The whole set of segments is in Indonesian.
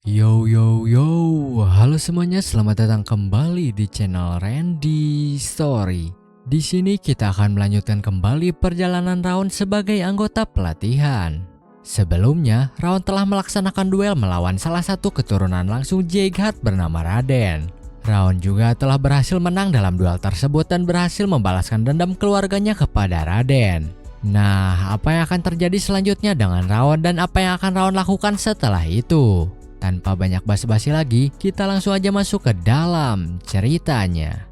Yo yo yo, halo semuanya, selamat datang kembali di channel Randy Story. Di sini kita akan melanjutkan kembali perjalanan Raon sebagai anggota pelatihan. Sebelumnya, Raon telah melaksanakan duel melawan salah satu keturunan langsung Jeighard bernama Raden. Raon juga telah berhasil menang dalam duel tersebut dan berhasil membalaskan dendam keluarganya kepada Raden. Nah, apa yang akan terjadi selanjutnya dengan Raon dan apa yang akan Raon lakukan setelah itu? Tanpa banyak basa-basi lagi, kita langsung aja masuk ke dalam ceritanya.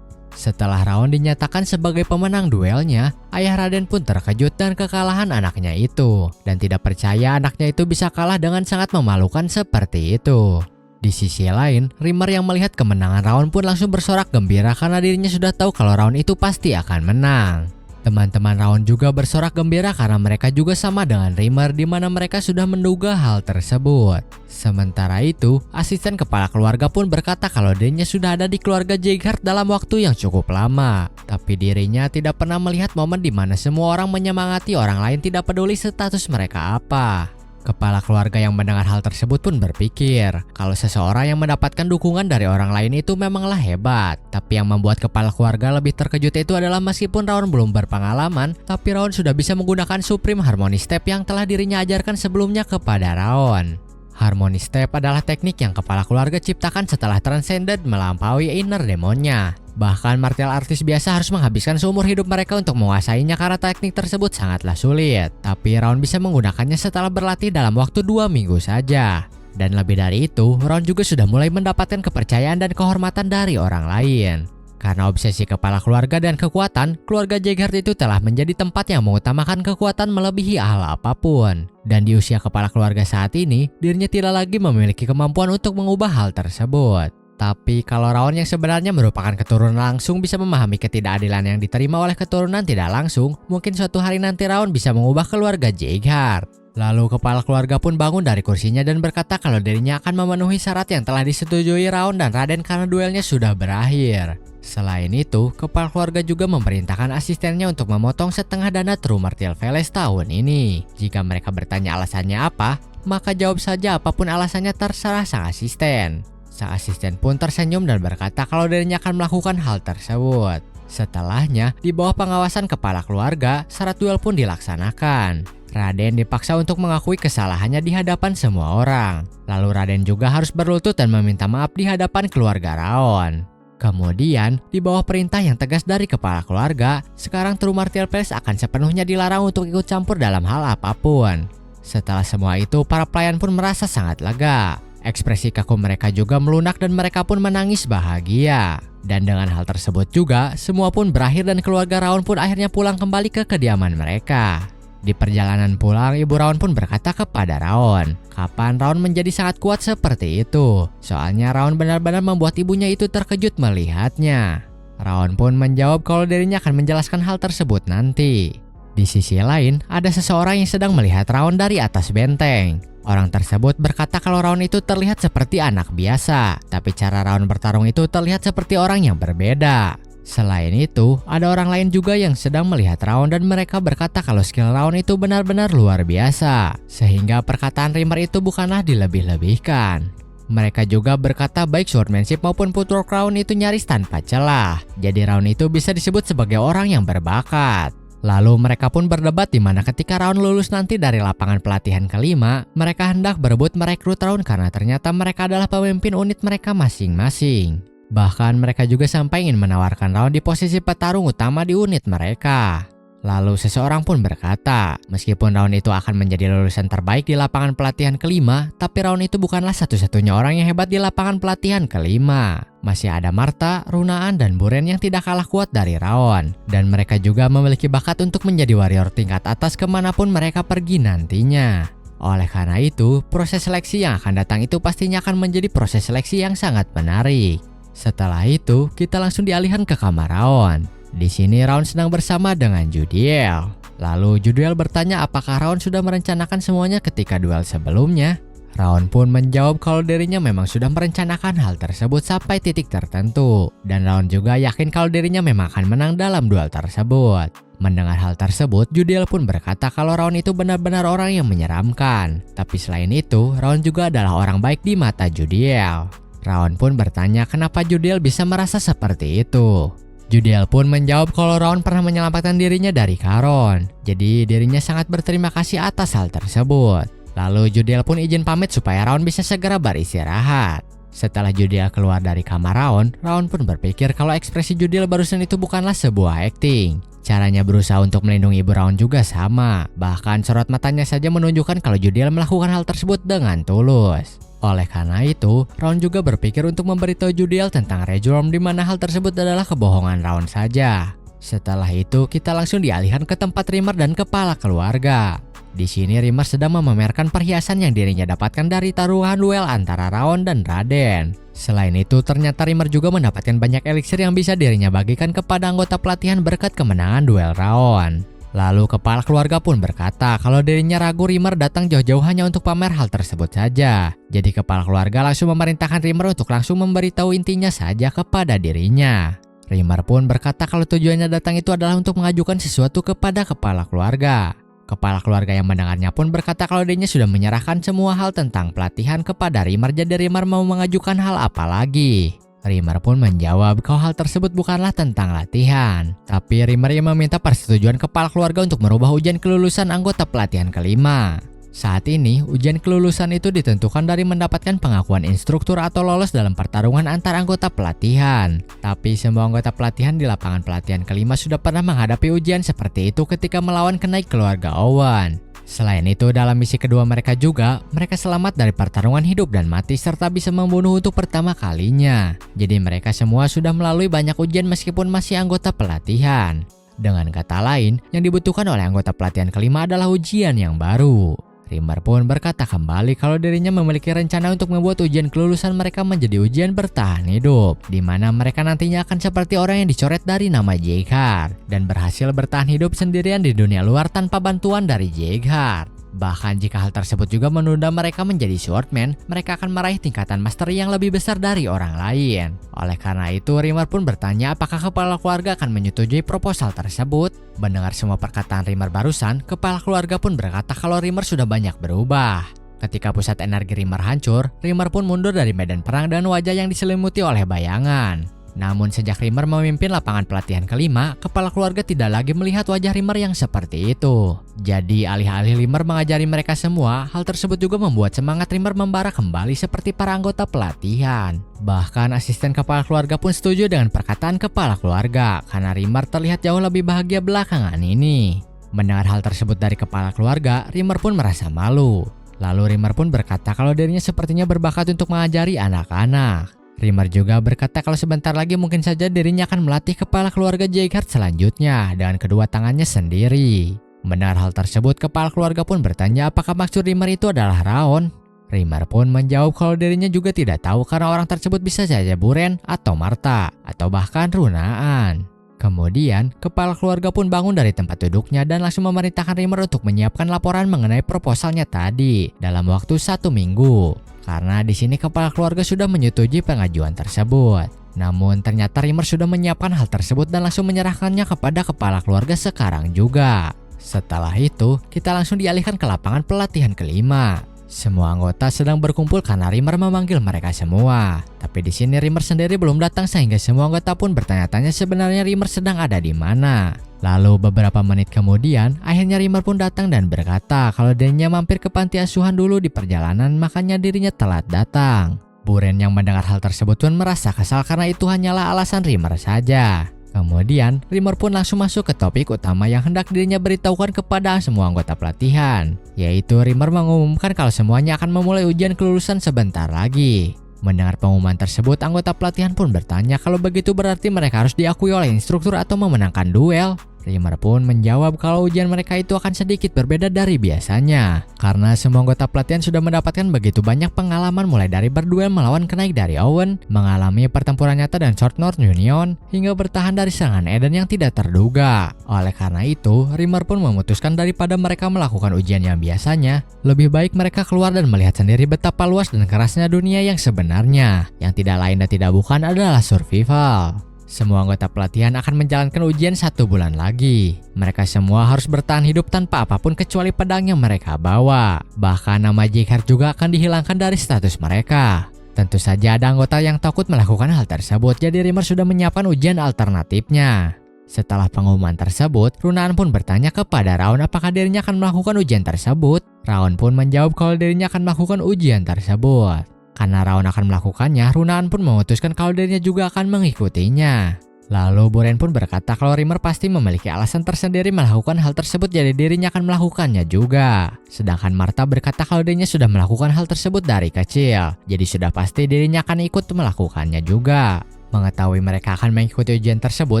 Setelah Raon dinyatakan sebagai pemenang duelnya, ayah Raden pun terkejut dan kekalahan anaknya itu, dan tidak percaya anaknya itu bisa kalah dengan sangat memalukan seperti itu. Di sisi lain, Rimmer yang melihat kemenangan Raon pun langsung bersorak gembira karena dirinya sudah tahu kalau Raon itu pasti akan menang. Teman-teman Raon juga bersorak gembira karena mereka juga sama dengan Rimmer di mana mereka sudah menduga hal tersebut. Sementara itu, asisten kepala keluarga pun berkata kalau dirinya sudah ada di keluarga Jeighard dalam waktu yang cukup lama. Tapi dirinya tidak pernah melihat momen di mana semua orang menyemangati orang lain tidak peduli status mereka apa. Kepala keluarga yang mendengar hal tersebut pun berpikir kalau seseorang yang mendapatkan dukungan dari orang lain itu memanglah hebat. Tapi yang membuat kepala keluarga lebih terkejut itu adalah meskipun Raon belum berpengalaman, tapi Raon sudah bisa menggunakan Supreme Harmony Step yang telah dirinya ajarkan sebelumnya kepada Raon. Harmony Step adalah teknik yang kepala keluarga ciptakan setelah Transcended melampaui inner demonnya. Bahkan martial artis biasa harus menghabiskan seumur hidup mereka untuk menguasainya karena teknik tersebut sangatlah sulit. Tapi Raon bisa menggunakannya setelah berlatih dalam waktu 2 minggu saja. Dan lebih dari itu, Raon juga sudah mulai mendapatkan kepercayaan dan kehormatan dari orang lain. Karena obsesi kepala keluarga dan kekuatan, keluarga Jeighard itu telah menjadi tempat yang mengutamakan kekuatan melebihi hal apapun. Dan di usia kepala keluarga saat ini, dirinya tidak lagi memiliki kemampuan untuk mengubah hal tersebut. Tapi kalau Raon yang sebenarnya merupakan keturunan langsung bisa memahami ketidakadilan yang diterima oleh keturunan tidak langsung, mungkin suatu hari nanti Raon bisa mengubah keluarga Jeighard. Lalu kepala keluarga pun bangun dari kursinya dan berkata kalau dirinya akan memenuhi syarat yang telah disetujui Raon dan Raden karena duelnya sudah berakhir. Selain itu, kepala keluarga juga memerintahkan asistennya untuk memotong setengah dana True Martial Veles tahun ini. Jika mereka bertanya alasannya apa, maka jawab saja apapun alasannya terserah sang asisten. Sang asisten pun tersenyum dan berkata kalau dirinya akan melakukan hal tersebut. Setelahnya, di bawah pengawasan kepala keluarga, syarat duel pun dilaksanakan. Raden dipaksa untuk mengakui kesalahannya di hadapan semua orang. Lalu Raden juga harus berlutut dan meminta maaf di hadapan keluarga Raon. Kemudian, di bawah perintah yang tegas dari kepala keluarga, sekarang True Martial Veles akan sepenuhnya dilarang untuk ikut campur dalam hal apapun. Setelah semua itu, para pelayan pun merasa sangat lega. Ekspresi kaku mereka juga melunak dan mereka pun menangis bahagia. Dan dengan hal tersebut juga, semua pun berakhir dan keluarga Raon pun akhirnya pulang kembali ke kediaman mereka. Di perjalanan pulang, ibu Raon pun berkata kepada Raon, kapan Raon menjadi sangat kuat seperti itu? Soalnya Raon benar-benar membuat ibunya itu terkejut melihatnya. Raon pun menjawab kalau dirinya akan menjelaskan hal tersebut nanti. Di sisi lain, ada seseorang yang sedang melihat Raon dari atas benteng. Orang tersebut berkata kalau Raon itu terlihat seperti anak biasa, tapi cara Raon bertarung itu terlihat seperti orang yang berbeda. Selain itu, ada orang lain juga yang sedang melihat Raon dan mereka berkata kalau skill Raon itu benar-benar luar biasa. Sehingga perkataan Rimmer itu bukanlah dilebih-lebihkan. Mereka juga berkata baik swordmanship maupun footwork Raon itu nyaris tanpa celah. Jadi Raon itu bisa disebut sebagai orang yang berbakat. Lalu mereka pun berdebat di mana ketika Raon lulus nanti dari lapangan pelatihan kelima, mereka hendak berebut merekrut Raon karena ternyata mereka adalah pemimpin unit mereka masing-masing. Bahkan mereka juga sampai ingin menawarkan Raon di posisi petarung utama di unit mereka. Lalu seseorang pun berkata, meskipun Raon itu akan menjadi lulusan terbaik di lapangan pelatihan kelima, tapi Raon itu bukanlah satu-satunya orang yang hebat di lapangan pelatihan kelima. Masih ada Marta, Runaan, dan Buren yang tidak kalah kuat dari Raon. Dan mereka juga memiliki bakat untuk menjadi warrior tingkat atas kemanapun mereka pergi nantinya. Oleh karena itu, proses seleksi yang akan datang itu pastinya akan menjadi proses seleksi yang sangat menarik. Setelah itu, kita langsung dialihkan ke kamar Raon. Di sini Raon sedang bersama dengan Judiel. Lalu Judiel bertanya apakah Raon sudah merencanakan semuanya ketika duel sebelumnya. Raon pun menjawab kalau dirinya memang sudah merencanakan hal tersebut sampai titik tertentu. Dan Raon juga yakin kalau dirinya memang akan menang dalam duel tersebut. Mendengar hal tersebut, Judiel pun berkata kalau Raon itu benar-benar orang yang menyeramkan. Tapi selain itu, Raon juga adalah orang baik di mata Judiel. Raon pun bertanya kenapa Judiel bisa merasa seperti itu. Judiel pun menjawab kalau Raon pernah menyelamatkan dirinya dari Charon. Jadi dirinya sangat berterima kasih atas hal tersebut. Lalu Judiel pun izin pamit supaya Raon bisa segera beristirahat. Setelah Judiel keluar dari kamar Raon, Raon pun berpikir kalau ekspresi Judiel barusan itu bukanlah sebuah akting. Caranya berusaha untuk melindungi ibu Raon juga sama. Bahkan sorot matanya saja menunjukkan kalau Judiel melakukan hal tersebut dengan tulus. Oleh karena itu, Raon juga berpikir untuk memberitahu Judiel tentang Redrum di mana hal tersebut adalah kebohongan Raon saja. Setelah itu, kita langsung dialihkan ke tempat Rimmer dan kepala keluarga. Di sini Rimmer sedang memamerkan perhiasan yang dirinya dapatkan dari taruhan duel antara Raon dan Raden. Selain itu, ternyata Rimmer juga mendapatkan banyak eliksir yang bisa dirinya bagikan kepada anggota pelatihan berkat kemenangan duel Raon. Lalu kepala keluarga pun berkata kalau dirinya ragu Rimmer datang jauh-jauh hanya untuk pamer hal tersebut saja. Jadi kepala keluarga langsung memerintahkan Rimmer untuk langsung memberitahu intinya saja kepada dirinya. Rimmer pun berkata kalau tujuannya datang itu adalah untuk mengajukan sesuatu kepada kepala keluarga. Kepala keluarga yang mendengarnya pun berkata kalau dirinya sudah menyerahkan semua hal tentang pelatihan kepada Rimmer, jadi Rimmer mau mengajukan hal apa lagi. Rimmer pun menjawab kalau hal tersebut bukanlah tentang latihan, tapi Rimmer yang meminta persetujuan kepala keluarga untuk merubah ujian kelulusan anggota pelatihan kelima. Saat ini, ujian kelulusan itu ditentukan dari mendapatkan pengakuan instruktur atau lolos dalam pertarungan antar anggota pelatihan. Tapi semua anggota pelatihan di lapangan pelatihan kelima sudah pernah menghadapi ujian seperti itu ketika melawan kenaik keluarga Owen. Selain itu, dalam misi kedua mereka juga, mereka selamat dari pertarungan hidup dan mati serta bisa membunuh untuk pertama kalinya. Jadi mereka semua sudah melalui banyak ujian meskipun masih anggota pelatihan. Dengan kata lain, yang dibutuhkan oleh anggota pelatihan kelima adalah ujian yang baru. Rimmer pun berkata kembali kalau dirinya memiliki rencana untuk membuat ujian kelulusan mereka menjadi ujian bertahan hidup, di mana mereka nantinya akan seperti orang yang dicoret dari nama Jeighard dan berhasil bertahan hidup sendirian di dunia luar tanpa bantuan dari Jeighard. Bahkan jika hal tersebut juga menunda mereka menjadi swordman, mereka akan meraih tingkatan master yang lebih besar dari orang lain. Oleh karena itu, Rimmer pun bertanya apakah kepala keluarga akan menyetujui proposal tersebut. Mendengar semua perkataan Rimmer barusan, kepala keluarga pun berkata kalau Rimmer sudah banyak berubah. Ketika pusat energi Rimmer hancur, Rimmer pun mundur dari medan perang dan wajah yang diselimuti oleh bayangan. Namun sejak Rimmer memimpin lapangan pelatihan kelima, kepala keluarga tidak lagi melihat wajah Rimmer yang seperti itu. Jadi alih-alih Rimmer mengajari mereka semua, hal tersebut juga membuat semangat Rimmer membara kembali seperti para anggota pelatihan. Bahkan asisten kepala keluarga pun setuju dengan perkataan kepala keluarga, karena Rimmer terlihat jauh lebih bahagia belakangan ini. Mendengar hal tersebut dari kepala keluarga, Rimmer pun merasa malu. Lalu Rimmer pun berkata kalau dirinya sepertinya berbakat untuk mengajari anak-anak. Rimmer juga berkata kalau sebentar lagi mungkin saja dirinya akan melatih kepala keluarga Jeighard selanjutnya dengan kedua tangannya sendiri. Mendengar hal tersebut, kepala keluarga pun bertanya apakah maksud Rimmer itu adalah Raon. Rimmer pun menjawab kalau dirinya juga tidak tahu karena orang tersebut bisa saja Buren atau Martha atau bahkan Runaan. Kemudian, kepala keluarga pun bangun dari tempat duduknya dan langsung memerintahkan Rimmer untuk menyiapkan laporan mengenai proposalnya tadi dalam waktu 1 minggu. Karena di sini kepala keluarga sudah menyetujui pengajuan tersebut. Namun ternyata Rimmer sudah menyiapkan hal tersebut dan langsung menyerahkannya kepada kepala keluarga sekarang juga. Setelah itu, kita langsung dialihkan ke lapangan pelatihan kelima. Semua anggota sedang berkumpul karena Rimmer memanggil mereka semua. Tapi di sini Rimmer sendiri belum datang sehingga semua anggota pun bertanya-tanya sebenarnya Rimmer sedang ada di mana. Lalu beberapa menit kemudian, akhirnya Rimmer pun datang dan berkata kalau dirinya mampir ke panti asuhan dulu di perjalanan, makanya dirinya telat datang. Buren yang mendengar hal tersebut pun merasa kesal karena itu hanyalah alasan Rimmer saja. Kemudian, Rimmer pun langsung masuk ke topik utama yang hendak dirinya beritahukan kepada semua anggota pelatihan, yaitu Rimmer mengumumkan kalau semuanya akan memulai ujian kelulusan sebentar lagi. Mendengar pengumuman tersebut, anggota pelatihan pun bertanya kalau begitu berarti mereka harus diakui oleh instruktur atau memenangkan duel. Rimmer pun menjawab kalau ujian mereka itu akan sedikit berbeda dari biasanya, karena semua anggota pelatihan sudah mendapatkan begitu banyak pengalaman mulai dari berduel melawan kenaik dari Owen, mengalami pertempuran nyata dan Short North Union, hingga bertahan dari serangan Eden yang tidak terduga. Oleh karena itu, Rimmer pun memutuskan daripada mereka melakukan ujian yang biasanya, lebih baik mereka keluar dan melihat sendiri betapa luas dan kerasnya dunia yang sebenarnya, yang tidak lain dan tidak bukan adalah survival. Semua anggota pelatihan akan menjalankan ujian 1 bulan lagi. Mereka semua harus bertahan hidup tanpa apapun kecuali pedang yang mereka bawa. Bahkan nama Jigheart juga akan dihilangkan dari status mereka. Tentu saja ada anggota yang takut melakukan hal tersebut, jadi Rimmer sudah menyiapkan ujian alternatifnya. Setelah pengumuman tersebut, Runahan pun bertanya kepada Raon apakah dirinya akan melakukan ujian tersebut. Raon pun menjawab kalau dirinya akan melakukan ujian tersebut. Karena Raon akan melakukannya, Runahan pun memutuskan kalau dirinya juga akan mengikutinya. Lalu Buren pun berkata kalau Rimmer pasti memiliki alasan tersendiri melakukan hal tersebut, jadi dirinya akan melakukannya juga. Sedangkan Martha berkata kalau dirinya sudah melakukan hal tersebut dari kecil, jadi sudah pasti dirinya akan ikut melakukannya juga. Mengetahui mereka akan mengikuti ujian tersebut,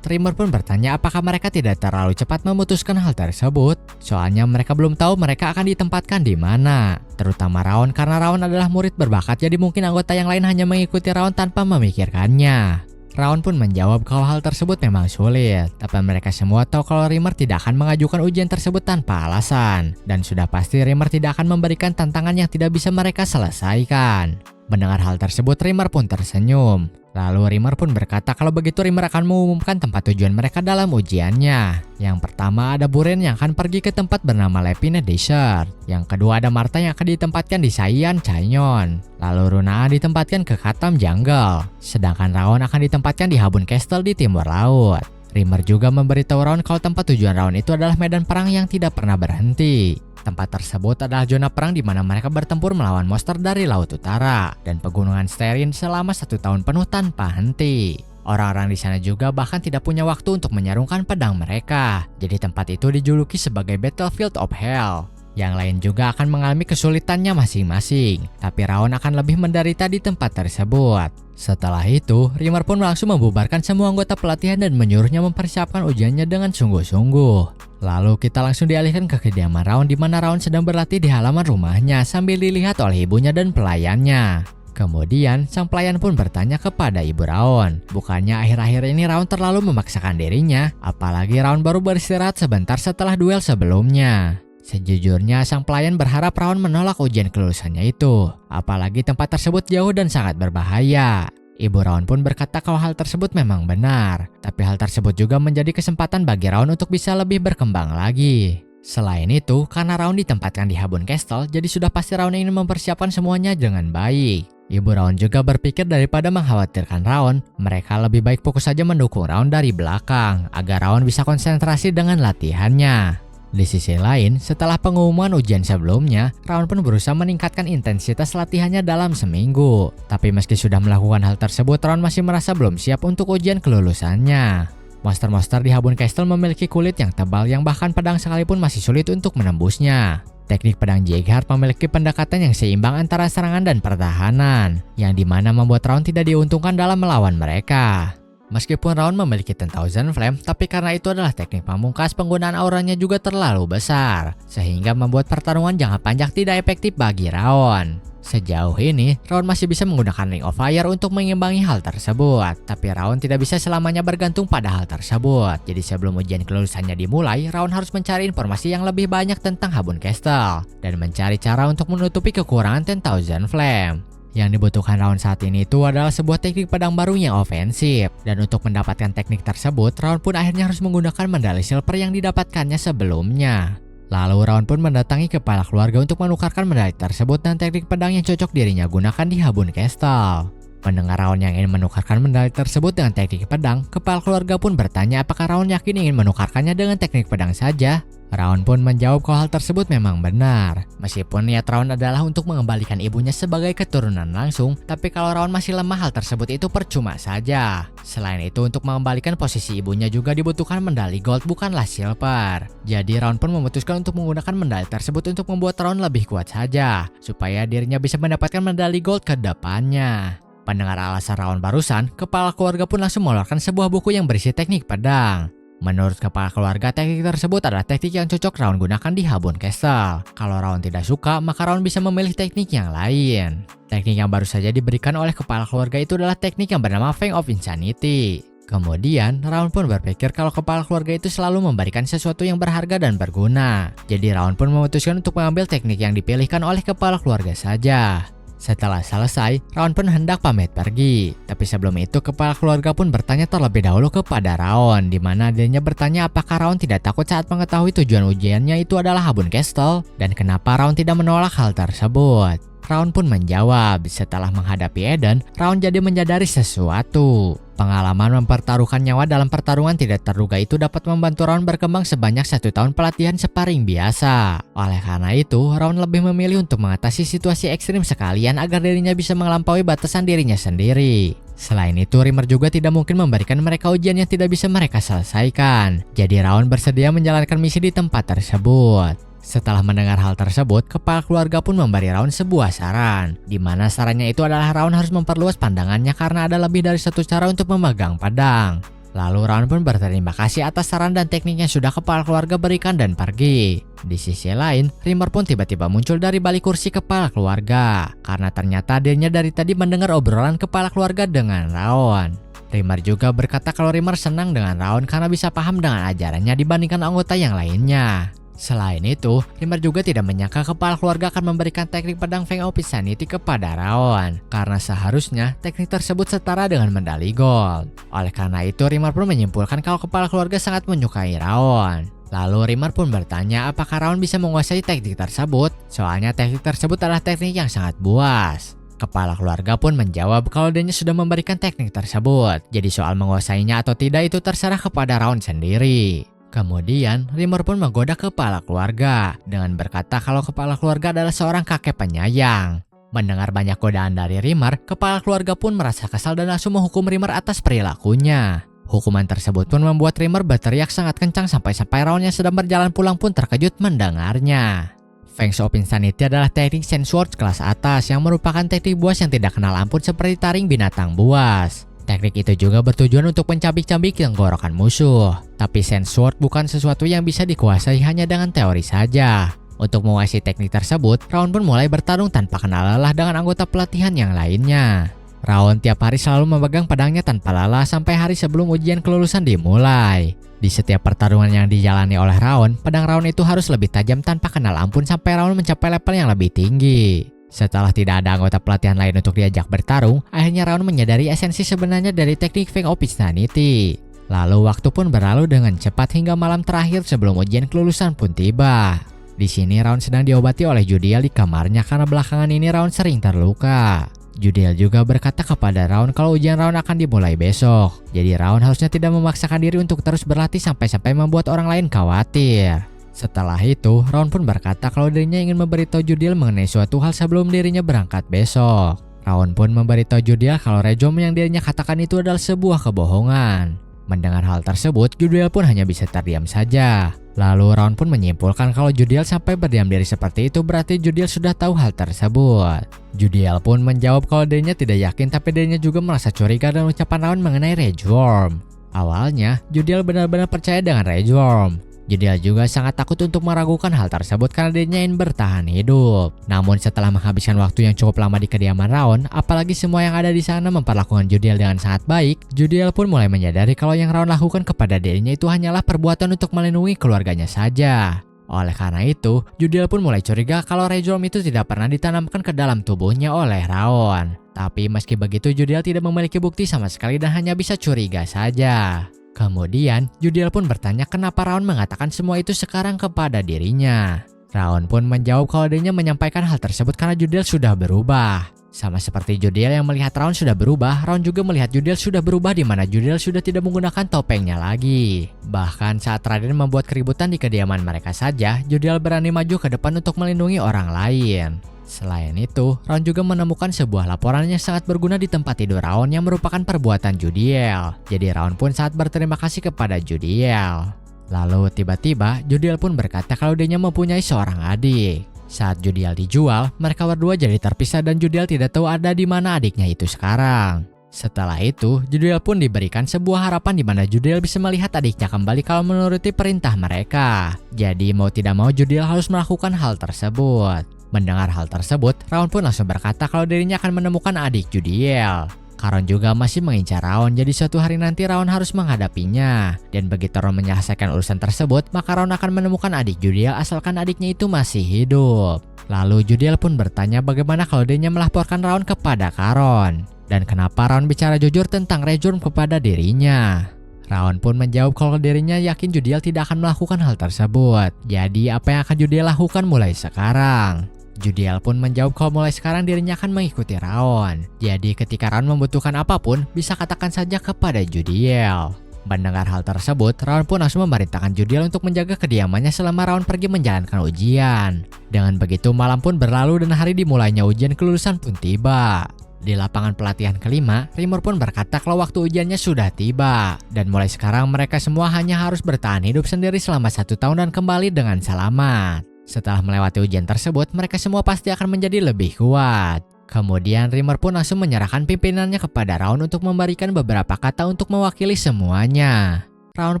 Rimmer pun bertanya apakah mereka tidak terlalu cepat memutuskan hal tersebut. Soalnya mereka belum tahu mereka akan ditempatkan di mana. Terutama Raon, karena Raon adalah murid berbakat, jadi mungkin anggota yang lain hanya mengikuti Raon tanpa memikirkannya. Raon pun menjawab kalau hal tersebut memang sulit, tapi mereka semua tahu kalau Rimmer tidak akan mengajukan ujian tersebut tanpa alasan. Dan sudah pasti Rimmer tidak akan memberikan tantangan yang tidak bisa mereka selesaikan. Mendengar hal tersebut, Rimmer pun tersenyum. Lalu Rimmer pun berkata kalau begitu Rimmer akan mengumumkan tempat tujuan mereka dalam ujiannya. Yang pertama ada Buren yang akan pergi ke tempat bernama Lepine Desert. Yang kedua ada Martha yang akan ditempatkan di Saiyan Canyon. Lalu Runahan ditempatkan ke Katam Jungle. Sedangkan Raon akan ditempatkan di Habun Castle di timur laut. Rimmer juga memberitahu Raon kalau tempat tujuan Raon itu adalah medan perang yang tidak pernah berhenti. Tempat tersebut adalah zona perang di mana mereka bertempur melawan monster dari Laut Utara dan pegunungan Sterin selama 1 tahun penuh tanpa henti. Orang-orang di sana juga bahkan tidak punya waktu untuk menyarungkan pedang mereka. Jadi tempat itu dijuluki sebagai Battlefield of Hell. Yang lain juga akan mengalami kesulitannya masing-masing, tapi Raon akan lebih menderita di tempat tersebut. Setelah itu, Rimmer pun langsung membubarkan semua anggota pelatihan dan menyuruhnya mempersiapkan ujiannya dengan sungguh-sungguh. Lalu kita langsung dialihkan ke kediaman Raon di mana Raon sedang berlatih di halaman rumahnya sambil dilihat oleh ibunya dan pelayannya. Kemudian, sang pelayan pun bertanya kepada ibu Raon. Bukannya akhir-akhir ini Raon terlalu memaksakan dirinya, apalagi Raon baru beristirahat sebentar setelah duel sebelumnya. Sejujurnya, sang pelayan berharap Raon menolak ujian kelulusannya itu, apalagi tempat tersebut jauh dan sangat berbahaya. Ibu Raon pun berkata kalau hal tersebut memang benar, tapi hal tersebut juga menjadi kesempatan bagi Raon untuk bisa lebih berkembang lagi. Selain itu, karena Raon ditempatkan di Habun Castle, jadi sudah pasti Raon ingin mempersiapkan semuanya dengan baik. Ibu Raon juga berpikir daripada mengkhawatirkan Raon, mereka lebih baik fokus saja mendukung Raon dari belakang, agar Raon bisa konsentrasi dengan latihannya. Di sisi lain, setelah pengumuman ujian sebelumnya, Raon pun berusaha meningkatkan intensitas latihannya dalam seminggu. Tapi meski sudah melakukan hal tersebut, Raon masih merasa belum siap untuk ujian kelulusannya. Monster-monster di Habun Castle memiliki kulit yang tebal yang bahkan pedang sekalipun masih sulit untuk menembusnya. Teknik pedang Jigheart memiliki pendekatan yang seimbang antara serangan dan pertahanan, yang dimana membuat Raon tidak diuntungkan dalam melawan mereka. Meskipun Raon memiliki 10,000 Flame, tapi karena itu adalah teknik pamungkas, penggunaan auranya juga terlalu besar, sehingga membuat pertarungan jangka panjang tidak efektif bagi Raon. Sejauh ini, Raon masih bisa menggunakan Ring of Fire untuk mengimbangi hal tersebut, tapi Raon tidak bisa selamanya bergantung pada hal tersebut. Jadi sebelum ujian kelulusannya dimulai, Raon harus mencari informasi yang lebih banyak tentang Habun Castle, dan mencari cara untuk menutupi kekurangan 10,000 Flame. Yang dibutuhkan Raon saat ini itu adalah sebuah teknik pedang baru yang ofensif. Dan untuk mendapatkan teknik tersebut, Raon pun akhirnya harus menggunakan medali silver yang didapatkannya sebelumnya. Lalu Raon pun mendatangi kepala keluarga untuk menukarkan medali tersebut dan teknik pedang yang cocok dirinya gunakan di Habun Castle. Mendengar Raon yang ingin menukarkan medali tersebut dengan teknik pedang, kepala keluarga pun bertanya apakah Raon yakin ingin menukarkannya dengan teknik pedang saja. Raon pun menjawab kalau hal tersebut memang benar. Meskipun niat Raon adalah untuk mengembalikan ibunya sebagai keturunan langsung, tapi kalau Raon masih lemah hal tersebut itu percuma saja. Selain itu, untuk mengembalikan posisi ibunya juga dibutuhkan medali gold bukanlah silver. Jadi Raon pun memutuskan untuk menggunakan medali tersebut untuk membuat Raon lebih kuat saja, supaya dirinya bisa mendapatkan medali gold ke depannya. Mendengar alasan Raon barusan, kepala keluarga pun langsung mengeluarkan sebuah buku yang berisi teknik pedang. Menurut kepala keluarga, teknik tersebut adalah teknik yang cocok Raon gunakan di Habun Castle. Kalau Raon tidak suka, maka Raon bisa memilih teknik yang lain. Teknik yang baru saja diberikan oleh kepala keluarga itu adalah teknik yang bernama Fang of Insanity. Kemudian, Raon pun berpikir kalau kepala keluarga itu selalu memberikan sesuatu yang berharga dan berguna. Jadi Raon pun memutuskan untuk mengambil teknik yang dipilihkan oleh kepala keluarga saja. Setelah selesai, Raon pun hendak pamit pergi. Tapi sebelum itu, kepala keluarga pun bertanya terlebih dahulu kepada Raon, di mana dirinya bertanya apakah Raon tidak takut saat mengetahui tujuan ujiannya itu adalah Habun Castle, dan kenapa Raon tidak menolak hal tersebut. Raon pun menjawab, setelah menghadapi Eden, Raon jadi menyadari sesuatu. Pengalaman mempertaruhkan nyawa dalam pertarungan tidak terduga itu dapat membantu Raon berkembang sebanyak 1 tahun pelatihan sparring biasa. Oleh karena itu, Raon lebih memilih untuk mengatasi situasi ekstrim sekalian agar dirinya bisa melampaui batasan dirinya sendiri. Selain itu, Rimmer juga tidak mungkin memberikan mereka ujian yang tidak bisa mereka selesaikan. Jadi Raon bersedia menjalankan misi di tempat tersebut. Setelah mendengar hal tersebut, kepala keluarga pun memberi Raon sebuah saran, di mana sarannya itu adalah Raon harus memperluas pandangannya karena ada lebih dari satu cara untuk memegang pedang. Lalu Raon pun berterima kasih atas saran dan teknik yang sudah kepala keluarga berikan dan pergi. Di sisi lain, Rimmer pun tiba-tiba muncul dari balik kursi kepala keluarga, karena ternyata dirinya dari tadi mendengar obrolan kepala keluarga dengan Raon. Rimmer juga berkata kalau Rimmer senang dengan Raon karena bisa paham dengan ajarannya dibandingkan anggota yang lainnya. Selain itu, Rimmer juga tidak menyangka kepala keluarga akan memberikan teknik pedang Feng of Insanity kepada Raon, karena seharusnya teknik tersebut setara dengan medali gold. Oleh karena itu, Rimmer pun menyimpulkan kalau kepala keluarga sangat menyukai Raon. Lalu Rimmer pun bertanya apakah Raon bisa menguasai teknik tersebut, soalnya teknik tersebut adalah teknik yang sangat buas. Kepala keluarga pun menjawab kalau dirinya sudah memberikan teknik tersebut, jadi soal menguasainya atau tidak itu terserah kepada Raon sendiri. Kemudian, Rimmer pun menggoda kepala keluarga dengan berkata kalau kepala keluarga adalah seorang kakek penyayang. Mendengar banyak godaan dari Rimmer, kepala keluarga pun merasa kesal dan langsung menghukum Rimmer atas perilakunya. Hukuman tersebut pun membuat Rimmer berteriak sangat kencang sampai Raon yang sedang berjalan pulang pun terkejut mendengarnya. Feng of Insanity adalah teknik Sense Sword kelas atas yang merupakan teknik buas yang tidak kenal ampun seperti taring binatang buas. Teknik itu juga bertujuan untuk mencabik-cabik tenggorokan musuh. Tapi Sense Sword bukan sesuatu yang bisa dikuasai hanya dengan teori saja. Untuk menguasai teknik tersebut, Raon pun mulai bertarung tanpa kenal lelah dengan anggota pelatihan yang lainnya. Raon tiap hari selalu memegang pedangnya tanpa lelah sampai hari sebelum ujian kelulusan dimulai. Di setiap pertarungan yang dijalani oleh Raon, pedang Raon itu harus lebih tajam tanpa kenal ampun sampai Raon mencapai level yang lebih tinggi. Setelah tidak ada anggota pelatihan lain untuk diajak bertarung, akhirnya Raon menyadari esensi sebenarnya dari teknik Feng of Insanity. Lalu waktu pun berlalu dengan cepat hingga malam terakhir sebelum ujian kelulusan pun tiba. Di sini Raon sedang diobati oleh Judiel di kamarnya karena belakangan ini Raon sering terluka. Judiel juga berkata kepada Raon kalau ujian Raon akan dimulai besok. Jadi Raon harusnya tidak memaksakan diri untuk terus berlatih sampai-sampai membuat orang lain khawatir. Setelah itu, Raon pun berkata kalau dirinya ingin memberitahu Judiel mengenai suatu hal sebelum dirinya berangkat besok. Raon pun memberitahu Judiel kalau rejom yang dirinya katakan itu adalah sebuah kebohongan. Mendengar hal tersebut, Judiel pun hanya bisa terdiam saja. Lalu Raon pun menyimpulkan kalau Judiel sampai berdiam diri seperti itu berarti Judiel sudah tahu hal tersebut. Judiel pun menjawab kalau dirinya tidak yakin tapi dirinya juga merasa curiga dengan ucapan Raon mengenai Rage Worm. Awalnya, Judiel benar-benar percaya dengan Rage Worm. Judiel juga sangat takut untuk meragukan hal tersebut karena dirinya ingin bertahan hidup. Namun setelah menghabiskan waktu yang cukup lama di kediaman Raon, apalagi semua yang ada di sana memperlakukan Judiel dengan sangat baik, Judiel pun mulai menyadari kalau yang Raon lakukan kepada dirinya itu hanyalah perbuatan untuk melindungi keluarganya saja. Oleh karena itu, Judiel pun mulai curiga kalau Rage Worm itu tidak pernah ditanamkan ke dalam tubuhnya oleh Raon. Tapi meski begitu, Judiel tidak memiliki bukti sama sekali dan hanya bisa curiga saja. Kemudian, Judiel pun bertanya kenapa Raon mengatakan semua itu sekarang kepada dirinya. Raon pun menjawab kalau dirinya menyampaikan hal tersebut karena Judiel sudah berubah. Sama seperti Judiel yang melihat Raon sudah berubah, Raon juga melihat Judiel sudah berubah di mana Judiel sudah tidak menggunakan topengnya lagi. Bahkan saat Raden membuat keributan di kediaman mereka saja, Judiel berani maju ke depan untuk melindungi orang lain. Selain itu, Raon juga menemukan sebuah laporan yang sangat berguna di tempat tidur Raon yang merupakan perbuatan Judiel. Jadi Raon pun sangat berterima kasih kepada Judiel. Lalu tiba-tiba Judiel pun berkata kalau dirinya mempunyai seorang adik. Saat Judiel dijual, mereka berdua jadi terpisah dan Judiel tidak tahu ada di mana adiknya itu sekarang. Setelah itu, Judiel pun diberikan sebuah harapan di mana Judiel bisa melihat adiknya kembali kalau menuruti perintah mereka. Jadi mau tidak mau Judiel harus melakukan hal tersebut. Mendengar hal tersebut, Raon pun langsung berkata kalau dirinya akan menemukan adik Judiel. Karon juga masih mengincar Raon, jadi suatu hari nanti Raon harus menghadapinya. Dan begitu Raon menyelesaikan urusan tersebut, maka Raon akan menemukan adik Judiel asalkan adiknya itu masih hidup. Lalu Judiel pun bertanya bagaimana kalau dirinya melaporkan Raon kepada Karon. Dan kenapa Raon bicara jujur tentang Rejurm kepada dirinya. Raon pun menjawab kalau dirinya yakin Judiel tidak akan melakukan hal tersebut. Jadi apa yang akan Judiel lakukan mulai sekarang? Judiel pun menjawab kalau mulai sekarang dirinya akan mengikuti Raon. Jadi ketika Raon membutuhkan apapun, bisa katakan saja kepada Judiel. Mendengar hal tersebut, Raon pun langsung memerintahkan Judiel untuk menjaga kediamannya selama Raon pergi menjalankan ujian. Dengan begitu malam pun berlalu dan hari dimulainya ujian kelulusan pun tiba. Di lapangan pelatihan kelima, Rimmer pun berkata kalau waktu ujiannya sudah tiba. Dan mulai sekarang mereka semua hanya harus bertahan hidup sendiri selama 1 tahun dan kembali dengan selamat. Setelah melewati ujian tersebut, mereka semua pasti akan menjadi lebih kuat. Kemudian Rimmer pun langsung menyerahkan pimpinannya kepada Raon untuk memberikan beberapa kata untuk mewakili semuanya. Raon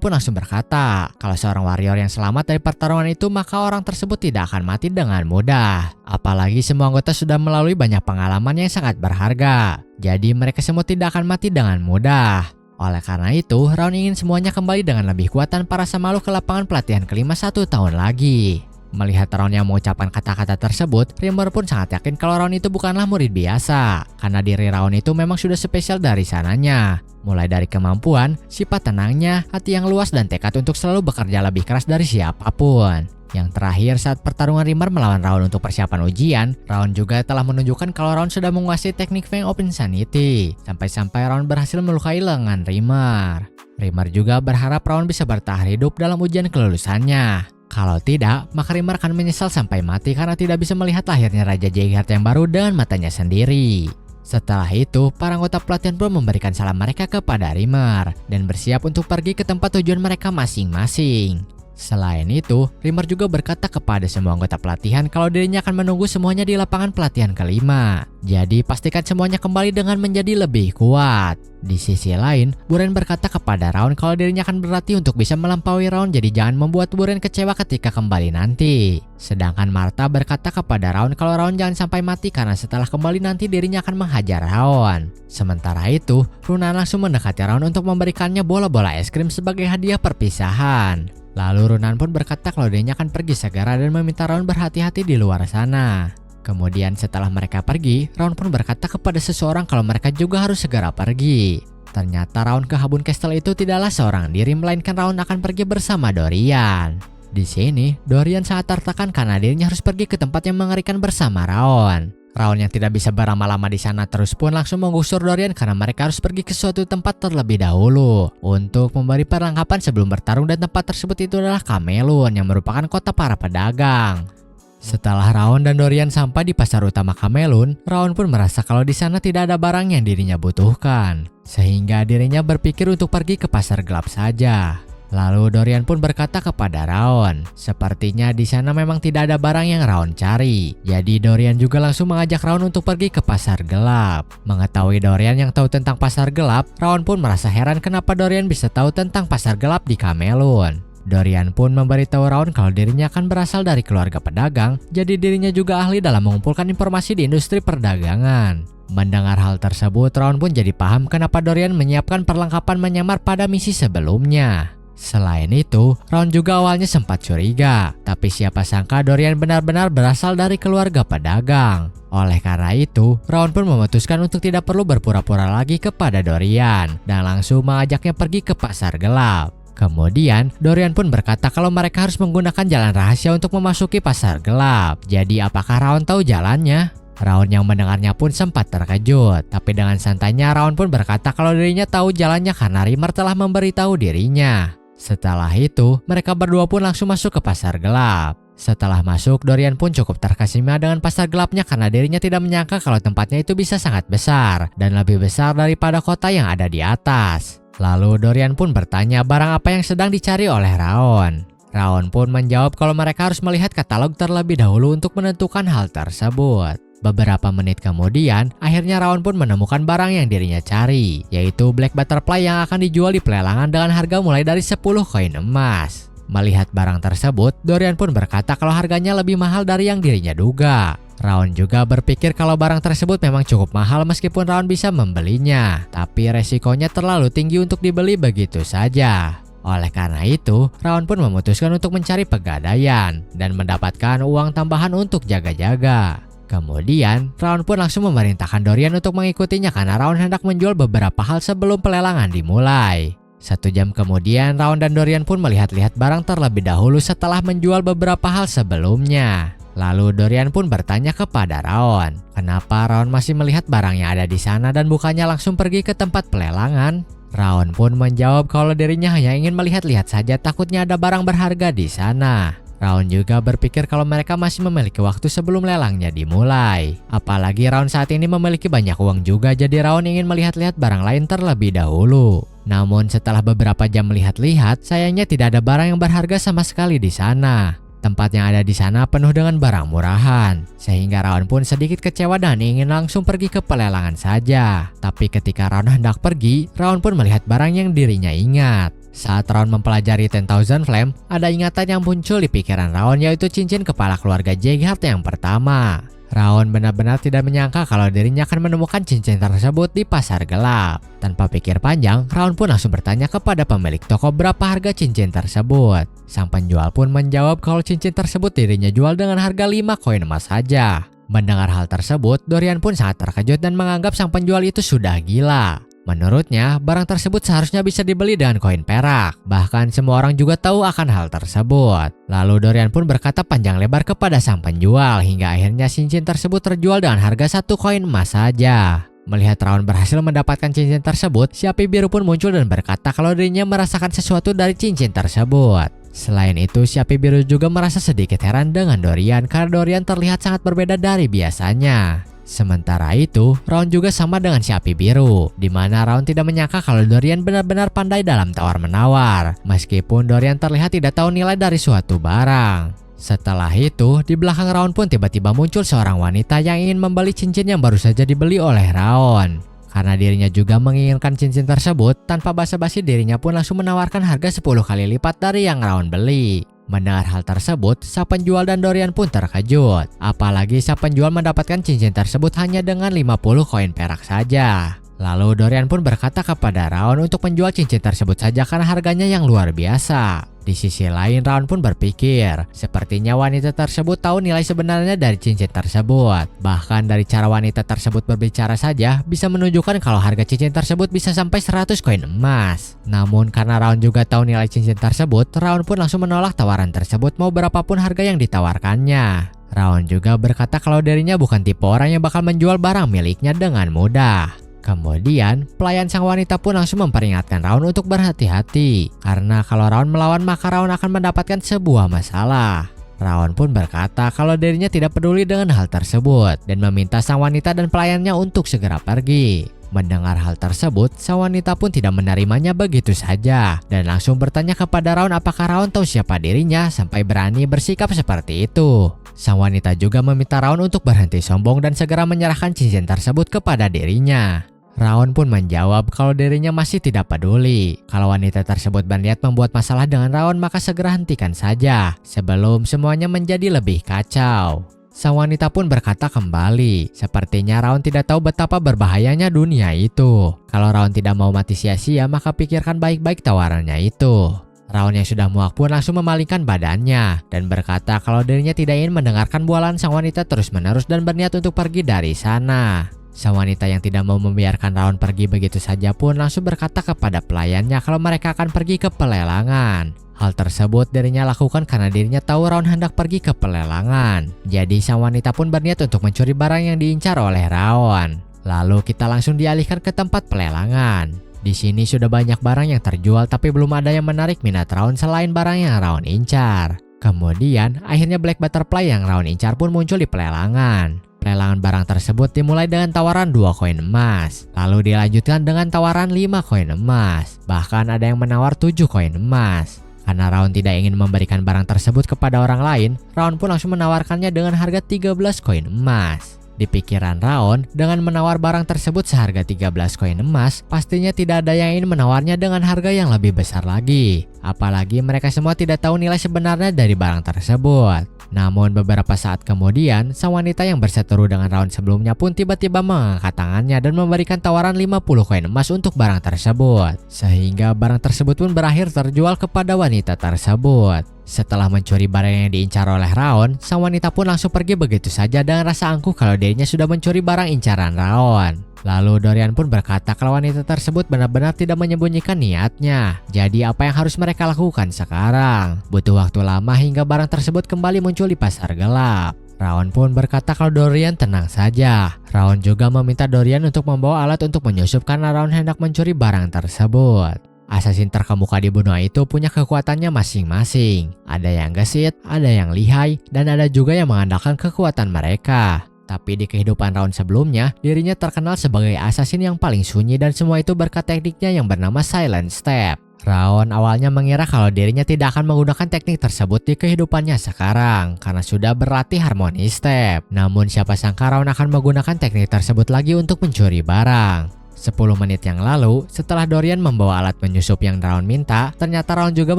pun langsung berkata, kalau seorang warrior yang selamat dari pertarungan itu maka orang tersebut tidak akan mati dengan mudah. Apalagi semua anggota sudah melalui banyak pengalaman yang sangat berharga. Jadi mereka semua tidak akan mati dengan mudah. Oleh karena itu, Raon ingin semuanya kembali dengan lebih kuat tanpa rasa malu ke lapangan pelatihan kelima 1 tahun lagi. Melihat Raon yang mengucapkan kata-kata tersebut, Rimmer pun sangat yakin kalau Raon itu bukanlah murid biasa. Karena diri Raon itu memang sudah spesial dari sananya. Mulai dari kemampuan, sifat tenangnya, hati yang luas dan tekad untuk selalu bekerja lebih keras dari siapapun. Yang terakhir saat pertarungan Rimmer melawan Raon untuk persiapan ujian, Raon juga telah menunjukkan kalau Raon sudah menguasai teknik Fang of Insanity. Sampai-sampai Raon berhasil melukai lengan Rimmer. Rimmer juga berharap Raon bisa bertahan hidup dalam ujian kelulusannya. Kalau tidak, maka Rimmer akan menyesal sampai mati karena tidak bisa melihat lahirnya Raja Jaeger yang baru dengan matanya sendiri. Setelah itu, para anggota pelatihan pun memberikan salam mereka kepada Rimmer dan bersiap untuk pergi ke tempat tujuan mereka masing-masing. Selain itu, Rimmer juga berkata kepada semua anggota pelatihan kalau dirinya akan menunggu semuanya di lapangan pelatihan kelima. Jadi pastikan semuanya kembali dengan menjadi lebih kuat. Di sisi lain, Buren berkata kepada Raon kalau dirinya akan berlatih untuk bisa melampaui Raon, jadi jangan membuat Buren kecewa ketika kembali nanti. Sedangkan Martha berkata kepada Raon kalau Raon jangan sampai mati karena setelah kembali nanti dirinya akan menghajar Raon. Sementara itu, Runan langsung mendekati Raon untuk memberikannya bola-bola es krim sebagai hadiah perpisahan. Lalu Runan pun berkata kalau dirinya akan pergi segera dan meminta Raon berhati-hati di luar sana. Kemudian setelah mereka pergi, Raon pun berkata kepada seseorang kalau mereka juga harus segera pergi. Ternyata Raon ke Habun Castle itu tidaklah seorang diri, melainkan Raon akan pergi bersama Dorian. Di sini, Dorian sangat tertekan karena dirinya harus pergi ke tempat yang mengerikan bersama Raon. Raon yang tidak bisa berlama-lama di sana terus pun langsung menggusur Dorian karena mereka harus pergi ke suatu tempat terlebih dahulu untuk memberi perlengkapan sebelum bertarung, dan tempat tersebut itu adalah Kamelun yang merupakan kota para pedagang. Setelah Raon dan Dorian sampai di pasar utama Kamelun, Raon pun merasa kalau di sana tidak ada barang yang dirinya butuhkan, sehingga dirinya berpikir untuk pergi ke pasar gelap saja. Lalu Dorian pun berkata kepada Raon, sepertinya di sana memang tidak ada barang yang Raon cari. Jadi Dorian juga langsung mengajak Raon untuk pergi ke pasar gelap. Mengetahui Dorian yang tahu tentang pasar gelap, Raon pun merasa heran kenapa Dorian bisa tahu tentang pasar gelap di Kamelun. Dorian pun memberitahu Raon kalau dirinya akan berasal dari keluarga pedagang, jadi dirinya juga ahli dalam mengumpulkan informasi di industri perdagangan. Mendengar hal tersebut, Raon pun jadi paham kenapa Dorian menyiapkan perlengkapan menyamar pada misi sebelumnya. Selain itu, Raon juga awalnya sempat curiga, tapi siapa sangka Dorian benar-benar berasal dari keluarga pedagang. Oleh karena itu, Raon pun memutuskan untuk tidak perlu berpura-pura lagi kepada Dorian dan langsung mengajaknya pergi ke pasar gelap. Kemudian, Dorian pun berkata kalau mereka harus menggunakan jalan rahasia untuk memasuki pasar gelap. Jadi apakah Raon tahu jalannya? Raon yang mendengarnya pun sempat terkejut, tapi dengan santainya Raon pun berkata kalau dirinya tahu jalannya karena Rimmer telah memberitahu dirinya. Setelah itu, mereka berdua pun langsung masuk ke pasar gelap. Setelah masuk, Dorian pun cukup terkesima dengan pasar gelapnya karena dirinya tidak menyangka kalau tempatnya itu bisa sangat besar dan lebih besar daripada kota yang ada di atas. Lalu Dorian pun bertanya barang apa yang sedang dicari oleh Raon. Raon pun menjawab kalau mereka harus melihat katalog terlebih dahulu untuk menentukan hal tersebut. Beberapa menit kemudian, akhirnya Raon pun menemukan barang yang dirinya cari, yaitu Black Butterfly yang akan dijual di pelelangan dengan harga mulai dari 10 koin emas. Melihat barang tersebut, Dorian pun berkata kalau harganya lebih mahal dari yang dirinya duga. Raon juga berpikir kalau barang tersebut memang cukup mahal meskipun Raon bisa membelinya, tapi resikonya terlalu tinggi untuk dibeli begitu saja. Oleh karena itu, Raon pun memutuskan untuk mencari pegadaian dan mendapatkan uang tambahan untuk jaga-jaga. Kemudian, Raon pun langsung memerintahkan Dorian untuk mengikutinya karena Raon hendak menjual beberapa hal sebelum pelelangan dimulai. 1 jam kemudian, Raon dan Dorian pun melihat-lihat barang terlebih dahulu setelah menjual beberapa hal sebelumnya. Lalu Dorian pun bertanya kepada Raon, kenapa Raon masih melihat barang yang ada di sana dan bukannya langsung pergi ke tempat pelelangan? Raon pun menjawab kalau dirinya hanya ingin melihat-lihat saja, takutnya ada barang berharga di sana. Raon juga berpikir kalau mereka masih memiliki waktu sebelum lelangnya dimulai. Apalagi Raon saat ini memiliki banyak uang juga, jadi Raon ingin melihat-lihat barang lain terlebih dahulu. Namun setelah beberapa jam melihat-lihat, sayangnya tidak ada barang yang berharga sama sekali di sana. Tempat yang ada di sana penuh dengan barang murahan, sehingga Raon pun sedikit kecewa dan ingin langsung pergi ke pelelangan saja. Tapi ketika Raon hendak pergi, Raon pun melihat barang yang dirinya ingat. Saat Raon mempelajari 10,000 Flame, ada ingatan yang muncul di pikiran Raon, yaitu cincin kepala keluarga Jaeger yang pertama. Raon benar-benar tidak menyangka kalau dirinya akan menemukan cincin tersebut di pasar gelap. Tanpa pikir panjang, Raon pun langsung bertanya kepada pemilik toko berapa harga cincin tersebut. Sang penjual pun menjawab kalau cincin tersebut dirinya jual dengan harga 5 koin emas saja. Mendengar hal tersebut, Dorian pun sangat terkejut dan menganggap sang penjual itu sudah gila. Menurutnya, barang tersebut seharusnya bisa dibeli dengan koin perak. Bahkan semua orang juga tahu akan hal tersebut. Lalu Dorian pun berkata panjang lebar kepada sang penjual hingga akhirnya cincin tersebut terjual dengan harga 1 koin emas saja. Melihat Raon berhasil mendapatkan cincin tersebut, si api biru pun muncul dan berkata kalau dirinya merasakan sesuatu dari cincin tersebut. Selain itu, si api biru juga merasa sedikit heran dengan Dorian karena Dorian terlihat sangat berbeda dari biasanya. Sementara itu, Raon juga sama dengan si api biru, di mana Raon tidak menyangka kalau Dorian benar-benar pandai dalam tawar-menawar, meskipun Dorian terlihat tidak tahu nilai dari suatu barang. Setelah itu, di belakang Raon pun tiba-tiba muncul seorang wanita yang ingin membeli cincin yang baru saja dibeli oleh Raon. Karena dirinya juga menginginkan cincin tersebut, tanpa basa-basi dirinya pun langsung menawarkan harga 10 kali lipat dari yang Raon beli. Mendengar hal tersebut, sang penjual dan Dorian pun terkejut. Apalagi sang penjual mendapatkan cincin tersebut hanya dengan 50 koin perak saja. Lalu Dorian pun berkata kepada Raon untuk menjual cincin tersebut saja karena harganya yang luar biasa. Di sisi lain, Raon pun berpikir, sepertinya wanita tersebut tahu nilai sebenarnya dari cincin tersebut. Bahkan dari cara wanita tersebut berbicara saja bisa menunjukkan kalau harga cincin tersebut bisa sampai 100 koin emas. Namun karena Raon juga tahu nilai cincin tersebut, Raon pun langsung menolak tawaran tersebut mau berapapun harga yang ditawarkannya. Raon juga berkata kalau dirinya bukan tipe orang yang bakal menjual barang miliknya dengan mudah. Kemudian, pelayan sang wanita pun langsung memperingatkan Raon untuk berhati-hati. Karena kalau Raon melawan maka Raon akan mendapatkan sebuah masalah. Raon pun berkata kalau dirinya tidak peduli dengan hal tersebut dan meminta sang wanita dan pelayannya untuk segera pergi. Mendengar hal tersebut, sang wanita pun tidak menerimanya begitu saja dan langsung bertanya kepada Raon apakah Raon tahu siapa dirinya sampai berani bersikap seperti itu. Sang wanita juga meminta Raon untuk berhenti sombong dan segera menyerahkan cincin tersebut kepada dirinya. Raon pun menjawab kalau dirinya masih tidak peduli. Kalau wanita tersebut berniat membuat masalah dengan Raon maka segera hentikan saja sebelum semuanya menjadi lebih kacau. Sang wanita pun berkata kembali, sepertinya Raon tidak tahu betapa berbahayanya dunia itu. Kalau Raon tidak mau mati sia-sia maka pikirkan baik-baik tawarannya itu. Raon yang sudah muak pun langsung memalingkan badannya dan berkata kalau dirinya tidak ingin mendengarkan bualan sang wanita terus-menerus dan berniat untuk pergi dari sana. Sang wanita yang tidak mau membiarkan Raon pergi begitu saja pun langsung berkata kepada pelayannya kalau mereka akan pergi ke pelelangan. Hal tersebut dirinya lakukan karena dirinya tahu Raon hendak pergi ke pelelangan. Jadi sang wanita pun berniat untuk mencuri barang yang diincar oleh Raon. Lalu kita langsung dialihkan ke tempat pelelangan. Di sini sudah banyak barang yang terjual tapi belum ada yang menarik minat Raon selain barang yang Raon incar. Kemudian akhirnya Black Butterfly yang Raon incar pun muncul di pelelangan. Pelelangan barang tersebut dimulai dengan tawaran 2 koin emas, lalu dilanjutkan dengan tawaran 5 koin emas, bahkan ada yang menawar 7 koin emas. Karena Raon tidak ingin memberikan barang tersebut kepada orang lain, Raon pun langsung menawarkannya dengan harga 13 koin emas. Di pikiran Raon, dengan menawar barang tersebut seharga 13 koin emas, pastinya tidak ada yang ingin menawarnya dengan harga yang lebih besar lagi. Apalagi mereka semua tidak tahu nilai sebenarnya dari barang tersebut. Namun beberapa saat kemudian, sang wanita yang berseteru dengan Raon sebelumnya pun tiba-tiba mengangkat tangannya dan memberikan tawaran 50 koin emas untuk barang tersebut. Sehingga barang tersebut pun berakhir terjual kepada wanita tersebut. Setelah mencuri barang yang diincar oleh Raon, sang wanita pun langsung pergi begitu saja dengan rasa angkuh kalau dirinya sudah mencuri barang incaran Raon. Lalu Dorian pun berkata kalau wanita tersebut benar-benar tidak menyembunyikan niatnya. Jadi apa yang harus mereka lakukan sekarang? Butuh waktu lama hingga barang tersebut kembali muncul di pasar gelap. Raon pun berkata kalau Dorian tenang saja. Raon juga meminta Dorian untuk membawa alat untuk menyusup karena Raon hendak mencuri barang tersebut. Assassin terkemuka di benua itu punya kekuatannya masing-masing. Ada yang gesit, ada yang lihai, dan ada juga yang mengandalkan kekuatan mereka. Tapi di kehidupan Raon sebelumnya, dirinya terkenal sebagai assassin yang paling sunyi dan semua itu berkat tekniknya yang bernama Silent Step. Raon awalnya mengira kalau dirinya tidak akan menggunakan teknik tersebut di kehidupannya sekarang karena sudah berlatih Harmony Step. Namun siapa sangka Raon akan menggunakan teknik tersebut lagi untuk mencuri barang. 10 menit yang lalu, setelah Dorian membawa alat penyusup yang Raon minta, ternyata Raon juga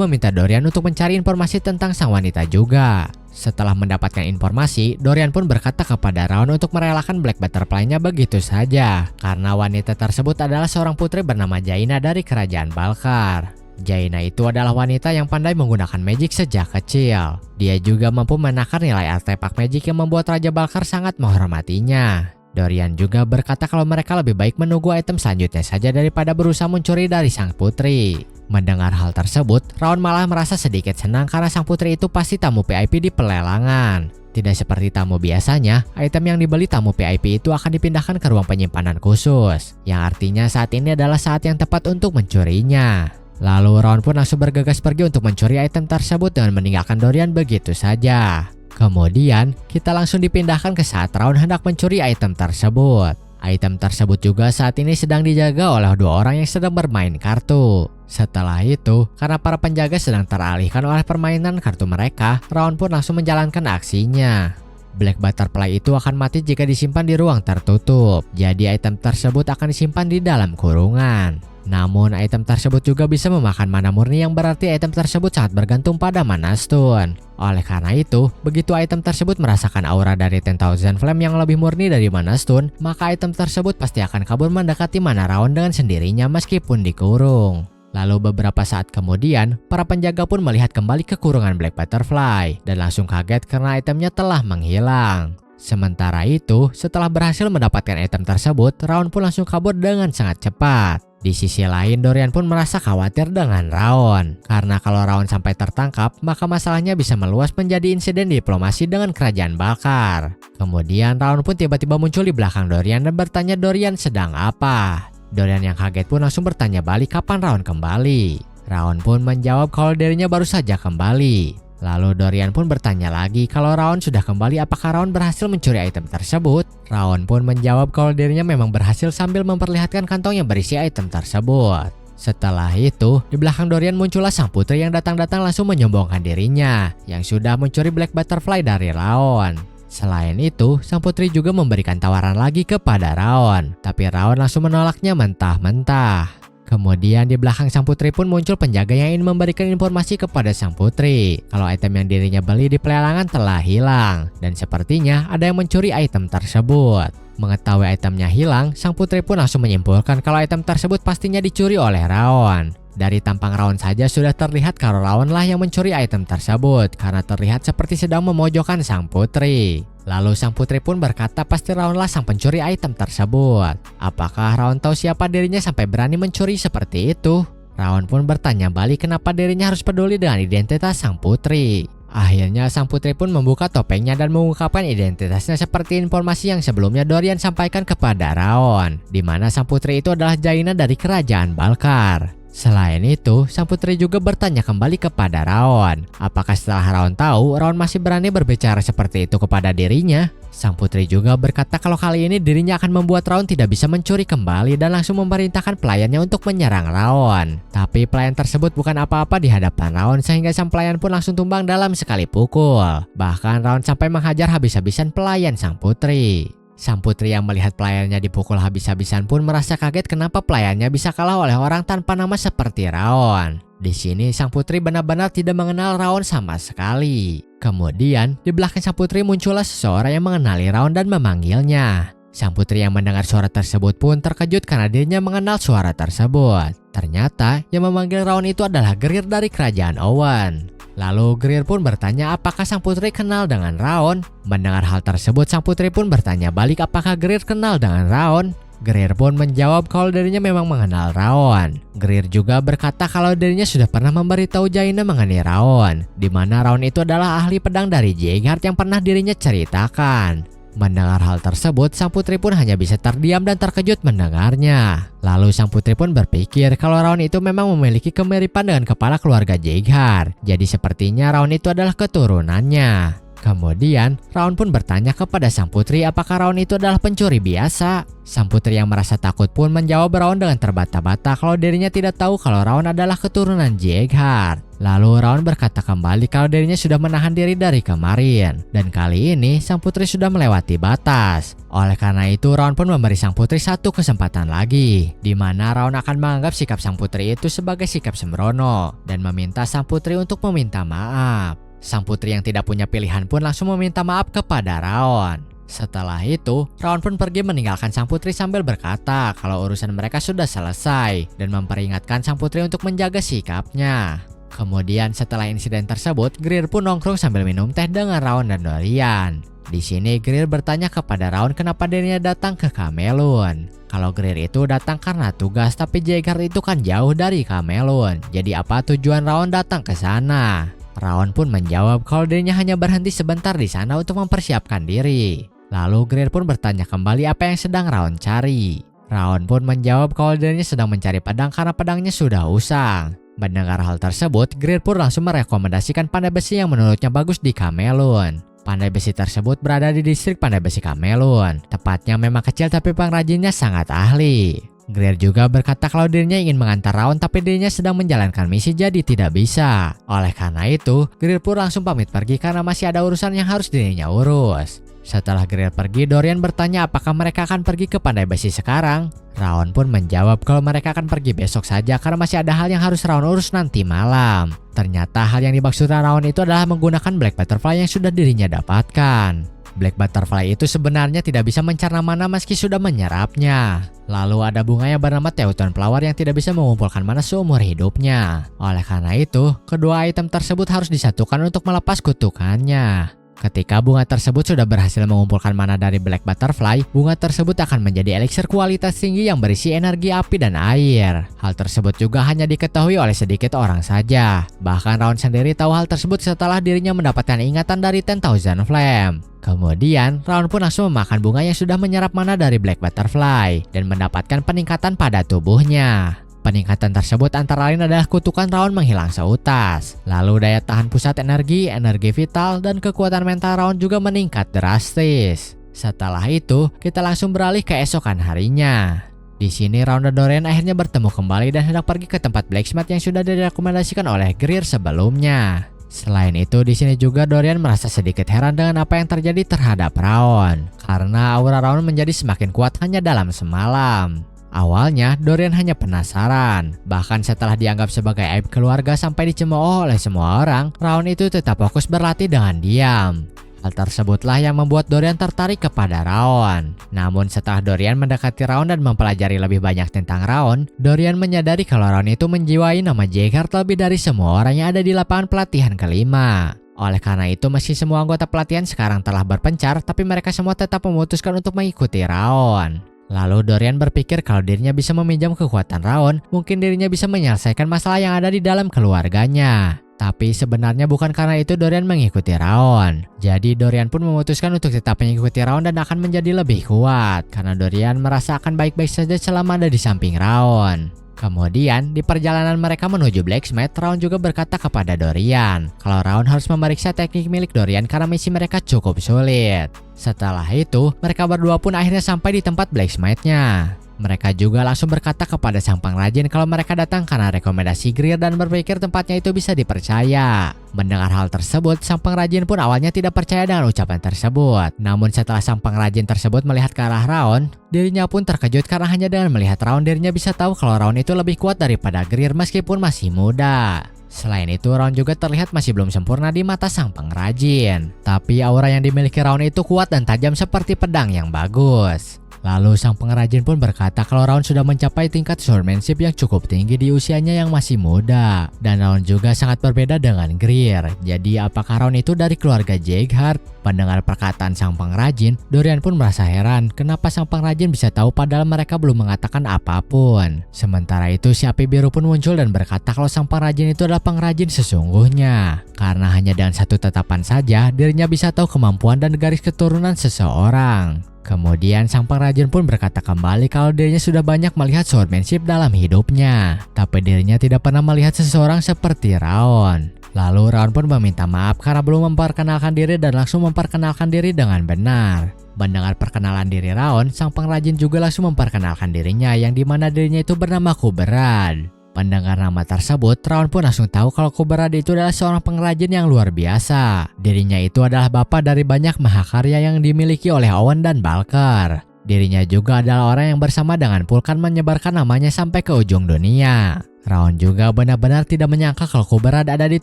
meminta Dorian untuk mencari informasi tentang sang wanita juga. Setelah mendapatkan informasi, Dorian pun berkata kepada Raon untuk merelakan Black Butterfly-nya begitu saja. Karena wanita tersebut adalah seorang putri bernama Jaina dari kerajaan Balkar. Jaina itu adalah wanita yang pandai menggunakan magic sejak kecil. Dia juga mampu menakar nilai artefak magic yang membuat Raja Balkar sangat menghormatinya. Dorian juga berkata kalau mereka lebih baik menunggu item selanjutnya saja daripada berusaha mencuri dari sang putri. Mendengar hal tersebut, Raon malah merasa sedikit senang karena sang putri itu pasti tamu VIP di pelelangan. Tidak seperti tamu biasanya, item yang dibeli tamu VIP itu akan dipindahkan ke ruang penyimpanan khusus, yang artinya saat ini adalah saat yang tepat untuk mencurinya. Lalu Raon pun langsung bergegas pergi untuk mencuri item tersebut dengan meninggalkan Dorian begitu saja. Kemudian, kita langsung dipindahkan ke saat Raon hendak mencuri item tersebut. Item tersebut juga saat ini sedang dijaga oleh 2 orang yang sedang bermain kartu. Setelah itu, karena para penjaga sedang teralihkan oleh permainan kartu mereka, Raon pun langsung menjalankan aksinya. Black Butterfly itu akan mati jika disimpan di ruang tertutup. Jadi item tersebut akan disimpan di dalam kurungan. Namun item tersebut juga bisa memakan mana murni yang berarti item tersebut sangat bergantung pada mana stone. Oleh karena itu, begitu item tersebut merasakan aura dari 10,000 Flame yang lebih murni dari mana stone, maka item tersebut pasti akan kabur mendekati mana Raon dengan sendirinya meskipun dikurung. Lalu beberapa saat kemudian, para penjaga pun melihat kembali ke kurungan Black Butterfly dan langsung kaget karena itemnya telah menghilang. Sementara itu, setelah berhasil mendapatkan item tersebut, Raon pun langsung kabur dengan sangat cepat. Di sisi lain, Dorian pun merasa khawatir dengan Raon. Karena kalau Raon sampai tertangkap, maka masalahnya bisa meluas menjadi insiden diplomasi dengan kerajaan Balkar. Kemudian Raon pun tiba-tiba muncul di belakang Dorian dan bertanya Dorian sedang apa. Dorian yang kaget pun langsung bertanya balik kapan Raon kembali. Raon pun menjawab kalau dirinya baru saja kembali. Lalu Dorian pun bertanya lagi kalau Raon sudah kembali apakah Raon berhasil mencuri item tersebut. Raon pun menjawab kalau dirinya memang berhasil sambil memperlihatkan kantong yang berisi item tersebut. Setelah itu, di belakang Dorian muncullah sang putri yang datang-datang langsung menyombongkan dirinya yang sudah mencuri Black Butterfly dari Raon. Selain itu, sang putri juga memberikan tawaran lagi kepada Raon, tapi Raon langsung menolaknya mentah-mentah. Kemudian di belakang sang putri pun muncul penjaga yang ingin memberikan informasi kepada sang putri kalau item yang dirinya beli di pelelangan telah hilang dan sepertinya ada yang mencuri item tersebut. Mengetahui itemnya hilang, sang putri pun langsung menyimpulkan kalau item tersebut pastinya dicuri oleh Raon. Dari tampang Raon saja sudah terlihat kalau Raon lah yang mencuri item tersebut karena terlihat seperti sedang memojokkan sang putri. Lalu sang putri pun berkata pasti Raon lah sang pencuri item tersebut. Apakah Raon tahu siapa dirinya sampai berani mencuri seperti itu? Raon pun bertanya balik kenapa dirinya harus peduli dengan identitas sang putri. Akhirnya sang putri pun membuka topengnya dan mengungkapkan identitasnya seperti informasi yang sebelumnya Dorian sampaikan kepada Raon, di mana sang putri itu adalah Jaina dari kerajaan Balkar. Selain itu, sang putri juga bertanya kembali kepada Raon. Apakah setelah Raon tahu, Raon masih berani berbicara seperti itu kepada dirinya? Sang putri juga berkata kalau kali ini dirinya akan membuat Raon tidak bisa mencuri kembali dan langsung memerintahkan pelayannya untuk menyerang Raon. Tapi pelayan tersebut bukan apa-apa di hadapan Raon sehingga sang pelayan pun langsung tumbang dalam sekali pukul. Bahkan Raon sampai menghajar habis-habisan pelayan sang putri. Sang putri yang melihat pelayannya dipukul habis-habisan pun merasa kaget kenapa pelayannya bisa kalah oleh orang tanpa nama seperti Raon. Di sini sang putri benar-benar tidak mengenal Raon sama sekali. Kemudian di belakang sang putri muncullah seseorang yang mengenali Raon dan memanggilnya. Sang putri yang mendengar suara tersebut pun terkejut karena dirinya mengenal suara tersebut. Ternyata yang memanggil Raon itu adalah Greer dari kerajaan Owen. Lalu Greer pun bertanya apakah sang putri kenal dengan Raon. Mendengar hal tersebut, sang putri pun bertanya balik apakah Greer kenal dengan Raon. Greer pun menjawab kalau dirinya memang mengenal Raon. Greer juga berkata kalau dirinya sudah pernah memberitahu Jaina mengenai Raon, di mana Raon itu adalah ahli pedang dari Jaeger yang pernah dirinya ceritakan. Mendengar hal tersebut, sang putri pun hanya bisa terdiam dan terkejut mendengarnya. Lalu sang putri pun berpikir kalau Raon itu memang memiliki kemiripan dengan kepala keluarga Jaeger. Jadi sepertinya Raon itu adalah keturunannya. Kemudian, Raon pun bertanya kepada sang putri apakah Raon itu adalah pencuri biasa. Sang putri yang merasa takut pun menjawab Raon dengan terbata-bata kalau dirinya tidak tahu kalau Raon adalah keturunan Jaeger. Lalu Raon berkata kembali kalau dirinya sudah menahan diri dari kemarin. Dan kali ini, sang putri sudah melewati batas. Oleh karena itu, Raon pun memberi sang putri satu kesempatan lagi, di mana Raon akan menganggap sikap sang putri itu sebagai sikap sembrono dan meminta sang putri untuk meminta maaf. Sang putri yang tidak punya pilihan pun langsung meminta maaf kepada Raon. Setelah itu, Raon pun pergi meninggalkan sang putri sambil berkata kalau urusan mereka sudah selesai dan memperingatkan sang putri untuk menjaga sikapnya. Kemudian setelah insiden tersebut, Greer pun nongkrong sambil minum teh dengan Raon dan Dorian. Di sini Greer bertanya kepada Raon kenapa dirinya datang ke Camelun. Kalau Greer itu datang karena tugas, tapi Jaeger itu kan jauh dari Camelun. Jadi apa tujuan Raon datang ke sana? Raon pun menjawab kalau dirinya hanya berhenti sebentar di sana untuk mempersiapkan diri. Lalu Greer pun bertanya kembali apa yang sedang Raon cari. Raon pun menjawab kalau dirinya sedang mencari pedang karena pedangnya sudah usang. Mendengar hal tersebut, Greer pun langsung merekomendasikan pandai besi yang menurutnya bagus di Camelun. Pandai besi tersebut berada di distrik pandai besi Camelun. Tepatnya memang kecil tapi pengrajinnya sangat ahli. Greer juga berkata kalau dirinya ingin mengantar Raon tapi dirinya sedang menjalankan misi jadi tidak bisa. Oleh karena itu, Greer pun langsung pamit pergi karena masih ada urusan yang harus dirinya urus. Setelah Greer pergi, Dorian bertanya apakah mereka akan pergi ke pandai besi sekarang. Raon pun menjawab kalau mereka akan pergi besok saja karena masih ada hal yang harus Raon urus nanti malam. Ternyata hal yang dimaksud Raon itu adalah menggunakan Black Butterfly yang sudah dirinya dapatkan. Black Butterfly itu sebenarnya tidak bisa mencerna mana meski sudah menyerapnya. Lalu ada bunga yang bernama Teuton Flower yang tidak bisa mengumpulkan mana seumur hidupnya. Oleh karena itu, kedua item tersebut harus disatukan untuk melepas kutukannya. Ketika bunga tersebut sudah berhasil mengumpulkan mana dari Black Butterfly, bunga tersebut akan menjadi eliksir kualitas tinggi yang berisi energi api dan air. Hal tersebut juga hanya diketahui oleh sedikit orang saja. Bahkan Raon sendiri tahu hal tersebut setelah dirinya mendapatkan ingatan dari 10,000 Flame. Kemudian, Raon pun langsung memakan bunga yang sudah menyerap mana dari Black Butterfly dan mendapatkan peningkatan pada tubuhnya. Peningkatan tersebut antara lain adalah kutukan Raon menghilang seutas. Lalu daya tahan pusat energi, energi vital, dan kekuatan mental Raon juga meningkat drastis. Setelah itu, kita langsung beralih ke esokan harinya. Di sini Raon dan Dorian akhirnya bertemu kembali dan hendak pergi ke tempat blacksmith yang sudah direkomendasikan oleh Greer sebelumnya. Selain itu, di sini juga Dorian merasa sedikit heran dengan apa yang terjadi terhadap Raon, karena aura Raon menjadi semakin kuat hanya dalam semalam. Awalnya, Dorian hanya penasaran. Bahkan setelah dianggap sebagai aib keluarga sampai dicemooh oleh semua orang, Raon itu tetap fokus berlatih dengan diam. Hal tersebutlah yang membuat Dorian tertarik kepada Raon. Namun setelah Dorian mendekati Raon dan mempelajari lebih banyak tentang Raon, Dorian menyadari kalau Raon itu menjiwai nama Jaeger lebih dari semua orang yang ada di lapangan pelatihan kelima. Oleh karena itu, meski semua anggota pelatihan sekarang telah berpencar, tapi mereka semua tetap memutuskan untuk mengikuti Raon. Lalu Dorian berpikir kalau dirinya bisa meminjam kekuatan Raon, mungkin dirinya bisa menyelesaikan masalah yang ada di dalam keluarganya. Tapi sebenarnya bukan karena itu Dorian mengikuti Raon. Jadi Dorian pun memutuskan untuk tetap mengikuti Raon dan akan menjadi lebih kuat. Karena Dorian merasa akan baik-baik saja selama ada di samping Raon. Kemudian di perjalanan mereka menuju blacksmith, Raon juga berkata kepada Dorian kalau Raon harus memeriksa teknik milik Dorian karena misi mereka cukup sulit. Setelah itu, mereka berdua pun akhirnya sampai di tempat blacksmith-nya. Mereka juga langsung berkata kepada sang pengrajin kalau mereka datang karena rekomendasi Greer dan berpikir tempatnya itu bisa dipercaya. Mendengar hal tersebut, sang pengrajin pun awalnya tidak percaya dengan ucapan tersebut. Namun setelah sang pengrajin tersebut melihat ke arah Raon, dirinya pun terkejut karena hanya dengan melihat Raon dirinya bisa tahu kalau Raon itu lebih kuat daripada Greer meskipun masih muda. Selain itu, Raon juga terlihat masih belum sempurna di mata sang pengrajin. Tapi aura yang dimiliki Raon itu kuat dan tajam seperti pedang yang bagus. Lalu sang pengrajin pun berkata kalau Raon sudah mencapai tingkat swordmanship yang cukup tinggi di usianya yang masih muda. Dan Raon juga sangat berbeda dengan Greer. Jadi apakah Raon itu dari keluarga Jaeger? Pendengar perkataan sang pengrajin, Dorian pun merasa heran kenapa sang pengrajin bisa tahu padahal mereka belum mengatakan apapun. Sementara itu si api biru pun muncul dan berkata kalau sang pengrajin itu adalah pengrajin sesungguhnya. Karena hanya dengan satu tatapan saja dirinya bisa tahu kemampuan dan garis keturunan seseorang. Kemudian sang pengrajin pun berkata kembali kalau dirinya sudah banyak melihat swordmanship dalam hidupnya. Tapi dirinya tidak pernah melihat seseorang seperti Raon. Lalu Raon pun meminta maaf karena belum memperkenalkan diri dan langsung memperkenalkan diri dengan benar. Mendengar perkenalan diri Raon, sang pengrajin juga langsung memperkenalkan dirinya yang dimana dirinya itu bernama Kuberad. Mendengar nama tersebut, Raon pun langsung tahu kalau Kuberad itu adalah seorang pengrajin yang luar biasa. Dirinya itu adalah bapak dari banyak mahakarya yang dimiliki oleh Owen dan Balker. Dirinya juga adalah orang yang bersama dengan Pulkan menyebarkan namanya sampai ke ujung dunia. Raon juga benar-benar tidak menyangka kalau Kuberad ada di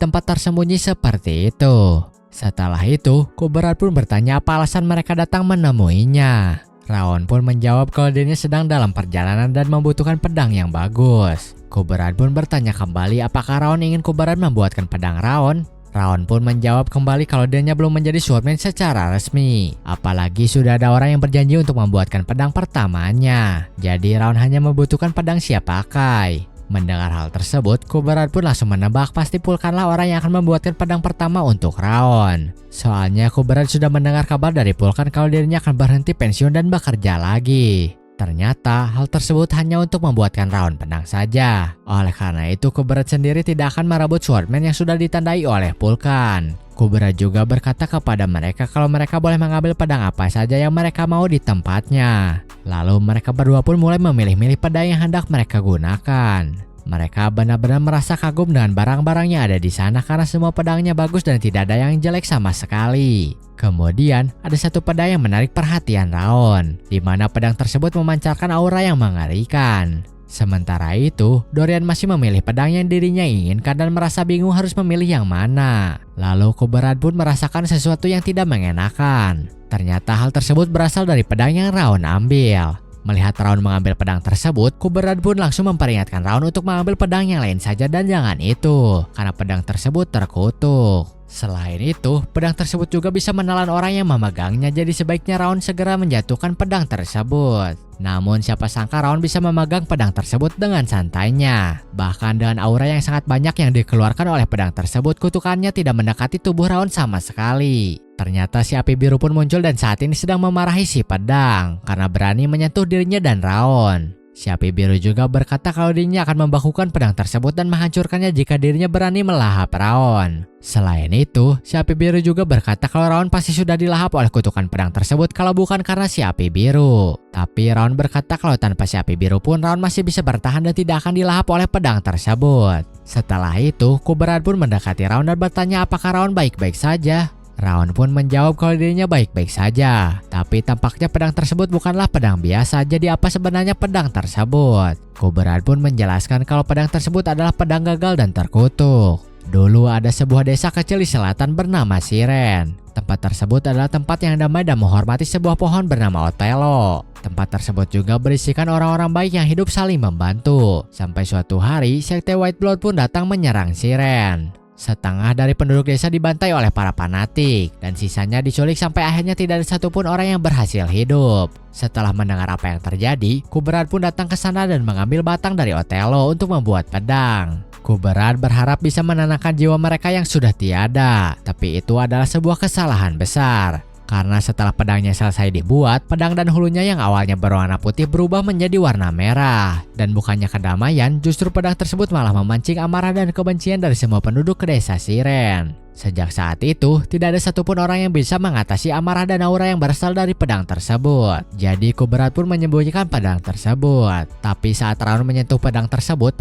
tempat tersembunyi seperti itu. Setelah itu, Kuberad pun bertanya apa alasan mereka datang menemuinya. Raon pun menjawab kalau dirinya sedang dalam perjalanan dan membutuhkan pedang yang bagus. Kuberad pun bertanya kembali apakah Raon ingin Kuberad membuatkan pedang Raon. Raon pun menjawab kembali kalau dirinya belum menjadi swordman secara resmi. Apalagi sudah ada orang yang berjanji untuk membuatkan pedang pertamanya. Jadi Raon hanya membutuhkan pedang siap pakai. Mendengar hal tersebut, Kuberad pun langsung menebak pasti Pulkanlah orang yang akan membuatkan pedang pertama untuk Raon. Soalnya Kuberad sudah mendengar kabar dari Pulkan kalau dirinya akan berhenti pensiun dan bekerja lagi. Ternyata hal tersebut hanya untuk membuatkan Raon pedang saja. Oleh karena itu Kuberad sendiri tidak akan merebut swordman yang sudah ditandai oleh Pulkan. Kuberad juga berkata kepada mereka kalau mereka boleh mengambil pedang apa saja yang mereka mau di tempatnya. Lalu mereka berdua pun mulai memilih-milih pedang yang hendak mereka gunakan. Mereka benar-benar merasa kagum dengan barang-barang yang ada di sana karena semua pedangnya bagus dan tidak ada yang jelek sama sekali. Kemudian ada satu pedang yang menarik perhatian Raon, di mana pedang tersebut memancarkan aura yang mengerikan. Sementara itu, Dorian masih memilih pedang yang dirinya inginkan dan merasa bingung harus memilih yang mana. Lalu Kuberad pun merasakan sesuatu yang tidak mengenakan. Ternyata hal tersebut berasal dari pedang yang Raon ambil. Melihat Raon mengambil pedang tersebut, Kuberad pun langsung memperingatkan Raon untuk mengambil pedang yang lain saja dan jangan itu, karena pedang tersebut terkutuk. Selain itu, pedang tersebut juga bisa menelan orang yang memegangnya, jadi sebaiknya Raon segera menjatuhkan pedang tersebut. Namun siapa sangka Raon bisa memegang pedang tersebut dengan santainya. Bahkan dengan aura yang sangat banyak yang dikeluarkan oleh pedang tersebut, kutukannya tidak mendekati tubuh Raon sama sekali. Ternyata si api biru pun muncul dan saat ini sedang memarahi si pedang karena berani menyentuh dirinya dan Raon. Si api biru juga berkata kalau dirinya akan membakukan pedang tersebut dan menghancurkannya jika dirinya berani melahap Raon. Selain itu, si api biru juga berkata kalau Raon pasti sudah dilahap oleh kutukan pedang tersebut kalau bukan karena si api biru. Tapi Raon berkata kalau tanpa si api biru pun Raon masih bisa bertahan dan tidak akan dilahap oleh pedang tersebut. Setelah itu, Kuberad pun mendekati Raon dan bertanya apakah Raon baik-baik saja. Raon pun menjawab kalau dirinya baik-baik saja. Tapi tampaknya pedang tersebut bukanlah pedang biasa, jadi apa sebenarnya pedang tersebut? Kuberad pun menjelaskan kalau pedang tersebut adalah pedang gagal dan terkutuk. Dulu ada sebuah desa kecil di selatan bernama Siren. Tempat tersebut adalah tempat yang damai dan menghormati sebuah pohon bernama Otelo. Tempat tersebut juga berisikan orang-orang baik yang hidup saling membantu. Sampai suatu hari, sekte White Blood pun datang menyerang Siren. Setengah dari penduduk desa dibantai oleh para fanatik dan sisanya diculik sampai akhirnya tidak ada satupun orang yang berhasil hidup. Setelah mendengar apa yang terjadi, Kuberad pun datang ke sana dan mengambil batang dari Otelo untuk membuat pedang. Kuberad berharap bisa menenangkan jiwa mereka yang sudah tiada, tapi itu adalah sebuah kesalahan besar. Karena setelah pedangnya selesai dibuat, pedang dan hulunya yang awalnya berwarna putih berubah menjadi warna merah. Dan bukannya kedamaian, justru pedang tersebut malah memancing amarah dan kebencian dari semua penduduk desa Siren. Sejak saat itu, tidak ada satupun orang yang bisa mengatasi amarah dan aura yang berasal dari pedang tersebut. Jadi Kuberat pun menyembunyikan pedang tersebut. Tapi saat Raun menyentuh pedang tersebut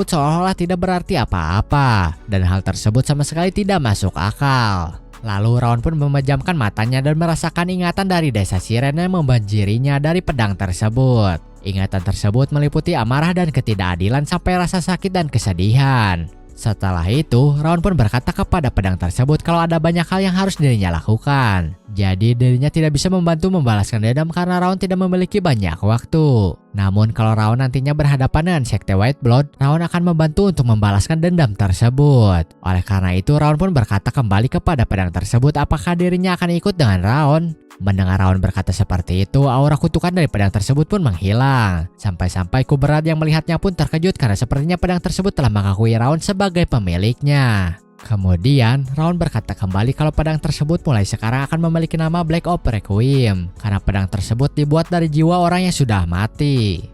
seolah-olah tidak berarti apa-apa. Dan hal tersebut sama sekali tidak masuk akal. Lalu Raun pun memejamkan matanya dan merasakan ingatan dari desa Siren yang membanjirinya dari pedang tersebut. Ingatan tersebut meliputi amarah dan ketidakadilan sampai rasa sakit dan kesedihan. Setelah itu, Raun pun berkata kepada pedang tersebut kalau ada banyak hal yang harus dirinya lakukan. Jadi dirinya tidak bisa membantu membalaskan dendam karena Raun tidak memiliki banyak waktu. Namun kalau Raun nantinya berhadapan dengan Sekte White Blood, Raun akan membantu untuk membalaskan dendam tersebut. Oleh karena itu, Raun pun berkata kembali kepada pedang tersebut apakah dirinya akan ikut dengan Raun. Mendengar Raun berkata seperti itu, aura kutukan dari pedang tersebut pun menghilang. Sampai-sampai Kuberat yang melihatnya pun terkejut karena sepertinya pedang tersebut telah mengakui Raun sebagai pemiliknya. Kemudian, Raun berkata kembali kalau pedang tersebut mulai sekarang akan memiliki nama Black Ops Requiem karena pedang tersebut dibuat dari jiwa orang yang sudah mati.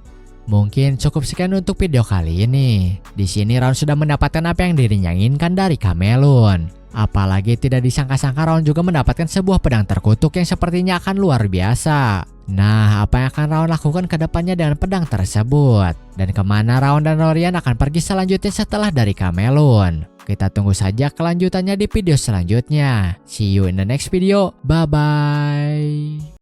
Mungkin cukup sekian untuk video kali ini. Di sini Raun sudah mendapatkan apa yang dirinya inginkan dari Camelun. Apalagi tidak disangka-sangka Raun juga mendapatkan sebuah pedang terkutuk yang sepertinya akan luar biasa. Nah, apa yang akan Raun lakukan ke depannya dengan pedang tersebut? Dan kemana Raun dan Lorian akan pergi selanjutnya setelah dari Camelun? Kita tunggu saja kelanjutannya di video selanjutnya. See you in the next video. Bye-bye.